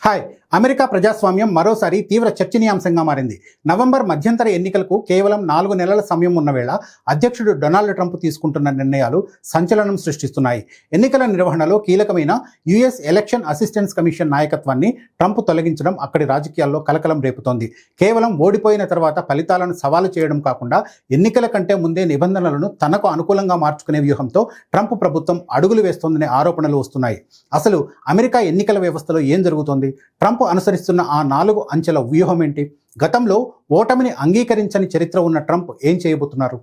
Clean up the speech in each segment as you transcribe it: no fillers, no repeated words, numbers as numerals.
Hi. America ప్రజాస్వామ్యం మరోసారి తీవ్ర చర్చనీయాంశంగా మారింది. నవంబర్ మధ్యంతర ఎన్నికలకు కేవలం 4 నెలల సమయం ఉన్న వేళ అధ్యక్షుడు డొనాల్డ్ ట్రంప్ తీసుకుంటున్న నిర్ణయాలు సంచలనం సృష్టిస్తున్నాయి. ఎన్నికల నిర్వహణలో కీలకమైన యుఎస్ ఎలక్షన్ అసిస్టెన్స్ కమిషన్ నాయకత్వాన్ని ట్రంప్ తొలగించడం అక్కడి రాజకీయాల్లో కలకలం రేపుతోంది. కేవలం ఓడిపోయిన తర్వాత ఫలితాలను సవాలు చేయడం కాకుండా ఎన్నికల కంటే ముందే నిబంధనలను తనకు అనుకూలంగా మార్చుకునే వ్యూహంతో ట్రంప్ ప్రభుత్వం అడుగులు వేస్తోందనే ఆరోపణలు వస్తున్నాయి. అసలు అమెరికా ఎన్నికల వ్యవస్థలో ఏం జరుగుతోంది? ట్రంప్ అనుసరిస్తున్న ఆ 4 అంచెల వ్యూహం ఏంటి? గతంలో ఓటమిని అంగీకరించని చరిత్ర ఉన్న ట్రంప్ ఏం చేయబోతున్నారు?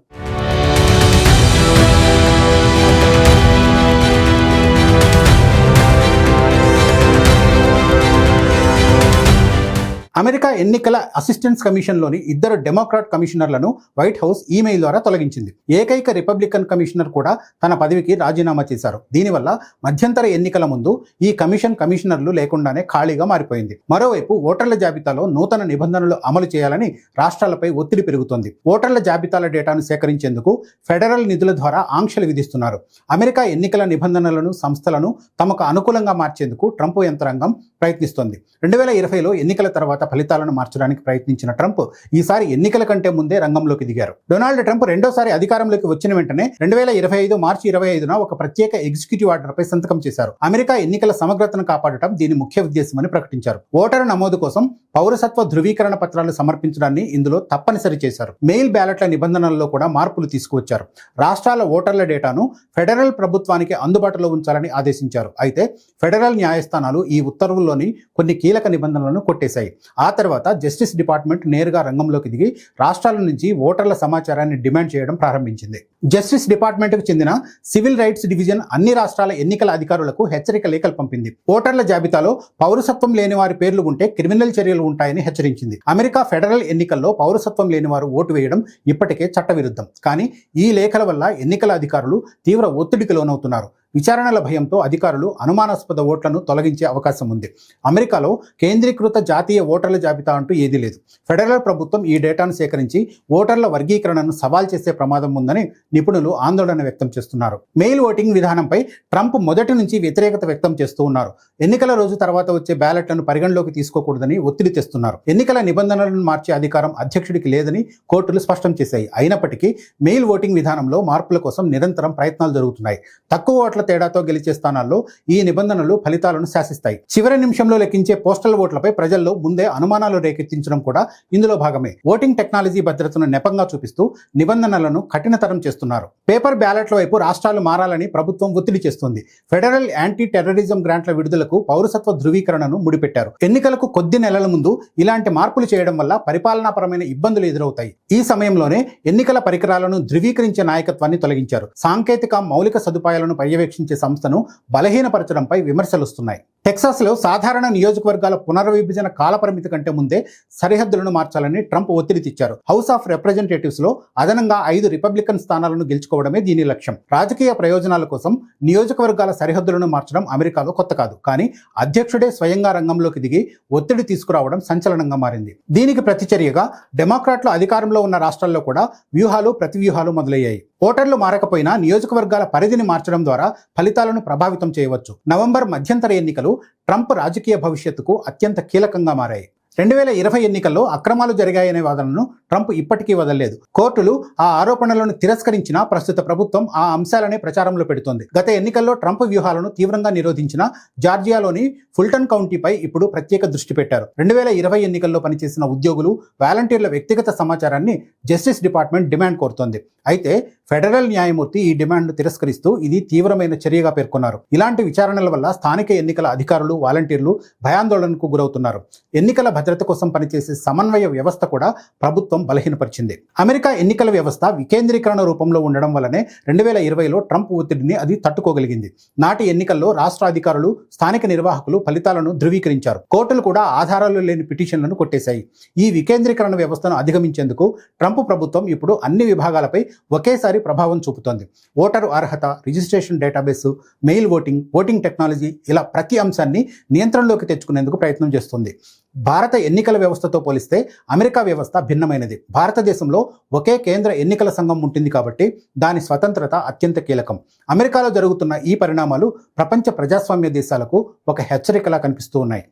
అమెరికా ఎన్నికల అసిస్టెన్స్ కమిషన్లోని 2 డెమోక్రాట్ కమిషనర్లను వైట్ హౌస్ ఈమెయిల్ ద్వారా తొలగించింది. ఏకైక రిపబ్లికన్ కమిషనర్ కూడా తన పదవికి రాజీనామా చేశారు. దీనివల్ల మధ్యంతర ఎన్నికల ముందు ఈ కమిషనర్లు లేకుండానే ఖాళీగా మారిపోయింది. మరోవైపు ఓటర్ల జాబితాలో నూతన నిబంధనలు అమలు చేయాలని రాష్ట్రాలపై ఒత్తిడి పెరుగుతోంది. ఓటర్ల జాబితాల డేటాను సేకరించేందుకు ఫెడరల్ నిధుల ద్వారా ఆంక్షలు విధిస్తున్నారు. అమెరికా ఎన్నికల నిబంధనలను, సంస్థలను తమకు అనుకూలంగా మార్చేందుకు ట్రంప్ యంత్రాంగం ప్రయత్నిస్తోంది. 2020లో ఎన్నికల తర్వాత ఫలితాలను మార్చడానికి ప్రయత్నించిన ట్రంప్ ఈసారి ఎన్నికల కంటే ముందే రంగంలోకి దిగారు. డొనాల్డ్ ట్రంప్ రెండోసారి అధికారంలోకి వచ్చిన వెంటనే 2025 మార్చి 25న ఒక ప్రత్యేక ఎగ్జిక్యూటివ్ ఆర్డర్పై సంతకం చేశారు. అమెరికా ఎన్నికల సమగ్రతను కాపాడటం దీని ముఖ్య ఉద్దేశమని ప్రకటించారు. ఓటరు నమోదు కోసం పౌరసత్వ ధృవీకరణ పత్రాలు సమర్పించడాన్ని ఇందులో తప్పనిసరి చేశారు. మెయిల్ బ్యాలెట్ల నిబంధనల్లో కూడా మార్పులు తీసుకువచ్చారు. రాష్ట్రాల ఓటర్ల డేటాను ఫెడరల్ ప్రభుత్వానికి అందుబాటులో ఉంచాలని ఆదేశించారు. అయితే ఫెడరల్ న్యాయస్థానాలు ఈ ఉత్తర్వుల్లోని కొన్ని కీలక నిబంధనలను కొట్టేశాయి. ఆ తర్వాత జస్టిస్ డిపార్ట్మెంట్ నేరుగా రంగంలోకి దిగి రాష్ట్రాల నుంచి ఓటర్ల సమాచారాన్ని డిమాండ్ చేయడం ప్రారంభించింది. జస్టిస్ డిపార్ట్మెంట్కు చెందిన సివిల్ రైట్స్ డివిజన్ అన్ని రాష్ట్రాల ఎన్నికల అధికారులకు హెచ్చరిక లేఖలు పంపింది. ఓటర్ల జాబితాలో పౌరసత్వం లేని వారి పేర్లు ఉంటే క్రిమినల్ చర్యలు ఉంటాయని హెచ్చరించింది. అమెరికా ఫెడరల్ ఎన్నికల్లో పౌరసత్వం లేని వారు ఓటు వేయడం ఇప్పటికే చట్టవిరుద్ధం. కానీ ఈ లేఖల వల్ల ఎన్నికల అధికారులు తీవ్ర ఒత్తిడికి లోనవుతున్నారు. విచారణల భయంతో అధికారులు అనుమానాస్పద ఓట్లను తొలగించే అవకాశం ఉంది. అమెరికాలో కేంద్రీకృత జాతీయ ఓటర్ల జాబితా అంటూ ఏదీ లేదు. ఫెడరల్ ప్రభుత్వం ఈ డేటాను సేకరించి ఓటర్ల వర్గీకరణను సవాల్ చేసే ప్రమాదం ఉందని నిపుణులు ఆందోళన వ్యక్తం చేస్తున్నారు. మెయిల్ ఓటింగ్ విధానంపై ట్రంప్ మొదటి నుంచి వ్యతిరేకత వ్యక్తం చేస్తూ ఉన్నారు. ఎన్నికల రోజు తర్వాత వచ్చే బ్యాలెట్లను పరిగణలోకి తీసుకోకూడదని ఒత్తిడి తెస్తున్నారు. ఎన్నికల నిబంధనలను మార్చే అధికారం అధ్యక్షుడికి లేదని కోర్టులు స్పష్టం చేశాయి. అయినప్పటికీ మెయిల్ ఓటింగ్ విధానంలో మార్పుల కోసం నిరంతరం ప్రయత్నాలు జరుగుతున్నాయి. తక్కువ ఓట్ల తేడాతో గెలిచే స్థానాల్లో ఈ నిబంధనలు ఫలితాలను శాసిస్తాయి. చివరి నిమిషంలో లెక్కించే పోస్టల్ ఓట్లపై ప్రజల్లో ముందే అనుమానాలు రేకెత్తించడం కూడా ఇందులో భాగమే. ఓటింగ్ టెక్నాలజీ భద్రతను నెపంగా చూపిస్తూ నిబంధనలను కఠినతరం చేస్తున్నారు. పేపర్ బ్యాలెట్ల వైపు రాష్ట్రాలు మారాలని ప్రభుత్వం ఒత్తిడి చేస్తుంది. ఫెడరల్ యాంటీ టెర్రరిజం గ్రాంట్ల విడుదలకు పౌరసత్వ ధృవీకరణను ముడిపెట్టారు. ఎన్నికలకు కొద్ది నెలల ముందు ఇలాంటి మార్పులు చేయడం వల్ల పరిపాలనాపరమైన ఇబ్బందులు ఎదురవుతాయి. ఈ సమయంలోనే ఎన్నికల పరికరాలను ధృవీకరించే నాయకత్వాన్ని తొలగించారు. సాంకేతిక మౌలిక సదుపాయాలను పర్యవేక్షించే సంస్థను బలహీనపరచడంపై విమర్శలు వస్తున్నాయి. టెక్సాస్లో సాధారణ నియోజకవర్గాల పునర్విభజన కాలపరిమితి కంటే ముందే సరిహద్దులను మార్చాలని ట్రంప్ ఒత్తిడి తెచ్చారు. హౌస్ ఆఫ్ రిప్రజెంటేటివ్స్లో అదనంగా 5 రిపబ్లికన్ స్థానాలను గెలుచుకోవడమే దీని లక్ష్యం. రాజకీయ ప్రయోజనాల కోసం నియోజకవర్గాల సరిహద్దులను మార్చడం అమెరికాలో కొత్త కాదు. కానీ అధ్యక్షుడే స్వయంగా రంగంలోకి దిగి ఒత్తిడి తీసుకురావడం సంచలనంగా మారింది. దీనికి ప్రతిచర్యగా డెమోక్రాట్లు అధికారంలో ఉన్న రాష్ట్రాల్లో కూడా వ్యూహాలు ప్రతివ్యూహాలు మొదలయ్యాయి. ఓటర్లు మారకపోయినా నియోజకవర్గాల పరిధిని మార్చడం ద్వారా ఫలితాలను ప్రభావితం చేయవచ్చు. నవంబర్ మధ్యంతర ఎన్నికలు ట్రంప్ రాజకీయ భవిష్యత్తుకు అత్యంత కీలకంగా మారాయి. 2020 ఎన్నికల్లో అక్రమాలు జరిగాయనే వాదనను ట్రంప్ ఇప్పటికీ వదలలేదు. కోర్టులు ఆ ఆరోపణలను తిరస్కరించినా ప్రస్తుత ప్రభుత్వం ఆ అంశాలనే ప్రచారంలో పెడుతోంది. గత ఎన్నికల్లో ట్రంప్ వ్యూహాలను తీవ్రంగా నిరోధించిన జార్జియాలోని ఫుల్టన్ కౌంటీపై ఇప్పుడు ప్రత్యేక దృష్టి పెట్టారు. 2020 ఎన్నికల్లో పనిచేసిన ఉద్యోగులు, వాలంటీర్ల వ్యక్తిగత సమాచారాన్ని జస్టిస్ డిపార్ట్మెంట్ డిమాండ్ కోరుతోంది. అయితే ఫెడరల్ న్యాయమూర్తి ఈ డిమాండ్ను తిరస్కరిస్తూ ఇది తీవ్రమైన చర్యగా పేర్కొన్నారు. ఇలాంటి విచారణల వల్ల స్థానిక ఎన్నికల అధికారులు, వాలంటీర్లు భయాందోళనకు గురవుతున్నారు. ఎన్నికల భద్రత కోసం పనిచేసే సమన్వయ వ్యవస్థ కూడా ప్రభుత్వం బలహీనపరిచింది. అమెరికా ఎన్నికల వ్యవస్థ వికేంద్రీకరణ రూపంలో ఉండడం వల్లనే 2020లో ట్రంప్ ఒత్తిడిని అది తట్టుకోగలిగింది. నాటి ఎన్నికల్లో రాష్ట్ర అధికారులు, స్థానిక నిర్వాహకులు ఫలితాలను ధృవీకరించారు. కోర్టులు కూడా ఆధారాలు లేని పిటిషన్లను కొట్టేశాయి. ఈ వికేంద్రీకరణ వ్యవస్థను అధిగమించేందుకు ట్రంప్ ప్రభుత్వం ఇప్పుడు అన్ని విభాగాలపై ఒకేసారి ప్రభావం చూపుతోంది. ఓటరు అర్హత, registration database, mail voting, voting technology, ఇలా ప్రతి అంశాన్ని నియంత్రణలోకి తెచ్చుకునేందుకు ప్రయత్నం చేస్తుంది. భారత ఎన్నికల వ్యవస్థతో పోలిస్తే అమెరికా వ్యవస్థ భిన్నమైనది. భారతదేశంలో ఒకే కేంద్ర ఎన్నికల సంఘం ఉంటుంది కాబట్టి దాని స్వతంత్రత అత్యంత కీలకం. అమెరికాలో జరుగుతున్న ఈ పరిణామాలు ప్రపంచ ప్రజాస్వామ్య దేశాలకు ఒక హెచ్చరికలా కనిపిస్తూ ఉన్నాయి.